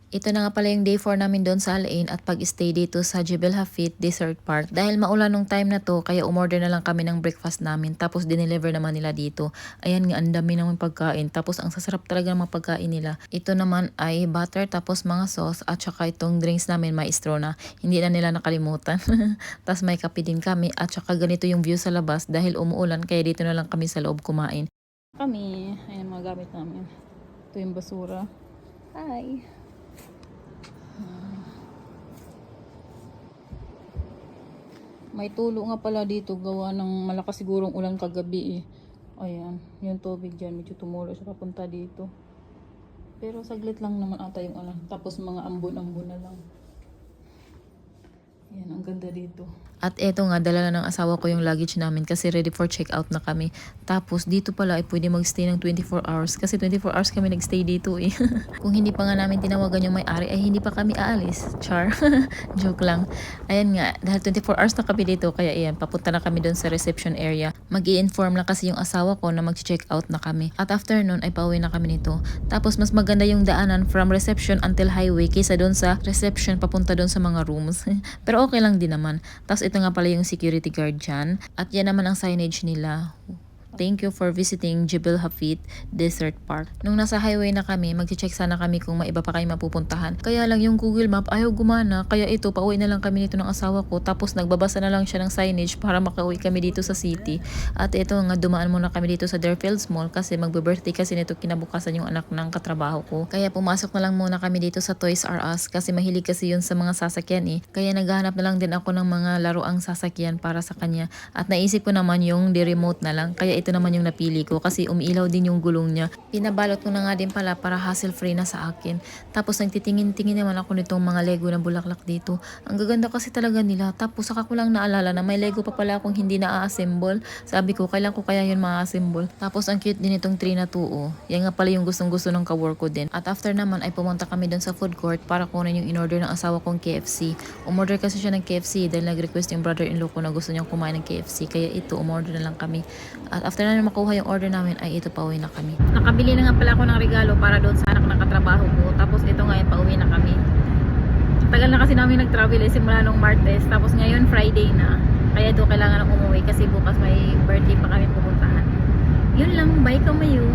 Ito na nga pala yung day 4 namin doon sa Al-Ain at pag-stay dito sa Jebel Hafid Desert Park. Dahil maulan nung time na to, kaya umorder na lang kami ng breakfast namin. Tapos dineliver naman nila dito. Ayan nga, ang dami naman pagkain. Tapos ang sasarap talaga ng mga pagkain nila. Ito naman ay butter, tapos mga sauce, at saka itong drinks namin may straw na. Hindi na nila nakalimutan. Tapos may kape din kami, at saka ganito yung view sa labas dahil umuulan, kaya dito na lang kami sa loob kumain. Kami, ayan mga gamit namin. Ito yung basura. Hi! May tulo nga pala dito, gawa ng malakas sigurong ulan kagabi eh. Ayan, yung tubig dyan, medyo tumulo siya papunta dito. Pero saglit lang naman ata yung ulan. Tapos mga ambon-ambon na lang. Ayan, ang ganda dito. At eto nga, dala na ng asawa ko yung luggage namin kasi ready for check-out na kami. Tapos dito pala ay pwede magstay ng 24 hours kasi 24 hours kami nagstay dito eh. Kung hindi pa nga namin tinawagan yung may-ari ay hindi pa kami aalis. Char. Joke lang. Ayan nga, dahil 24 hours na kami dito, kaya ayan, papunta na kami doon sa reception area. Mag-i-inform lang kasi yung asawa ko na mag-check out na kami. At after nun ay pauwi na kami nito. Tapos mas maganda yung daanan from reception until highway kaysa doon sa reception papunta doon sa mga rooms. Pero okay lang din naman. Tapos ito nga pala yung security guard dyan. At yan naman ang signage nila. Thank you for visiting Jebel Hafid Desert Park. Nung nasa highway na kami, mag-check sana kami kung may iba pa kayo mapupuntahan. Kaya lang yung Google Map ayaw gumana. Kaya ito, pauwi na lang kami nito ng asawa ko. Tapos nagbabasa na lang siya ng signage para makauwi kami dito sa city. At ito nga, dumaan muna kami dito sa Deerfields Mall kasi magbe-birthday kasi nito kinabukasan yung anak ng katrabaho ko. Kaya pumasok na lang muna kami dito sa Toys R Us kasi mahilig kasi yun sa mga sasakyan eh. Kaya naghahanap na lang din ako ng mga laruang sasakyan para sa kanya. At naisip ko naman yung remote na lang. Kaya ito naman yung napili ko kasi umiilaw din yung gulong niya. Pinabalot ko na nga din pala para hassle free na sa akin. Tapos nagtitingin-tingin naman ako nitong mga Lego na bulaklak dito. Ang gaganda kasi talaga nila. Tapos saka ko lang naalala na may Lego pa pala akong hindi na-assemble. Sabi ko, kailan ko kaya yun ma-assemble? Tapos ang cute din itong tree na to oh. Yan nga pala yung gustong-gusto ng kawork ko din. At after naman ay pumunta kami doon sa food court para kunin yung in-order ng asawa kong KFC. Umorder kasi siya ng KFC dahil nag-request yung brother-in-law ko na gusto niyang kumain ng KFC. Kaya ito, umorder na lang kami. At after na makuha yung order namin ay ito, pauwi na kami. Nakabili na nga pala ako ng regalo para doon sa anak ng katrabaho ko. Tapos ito ngayon, pauwi na kami. Tagal na kasi namin nag-travel eh, simula nung Martes. Tapos ngayon Friday na. Kaya ito kailangan ng umuwi kasi bukas may birthday pa kami pupuntahan. Yun lang, bye Kamayu.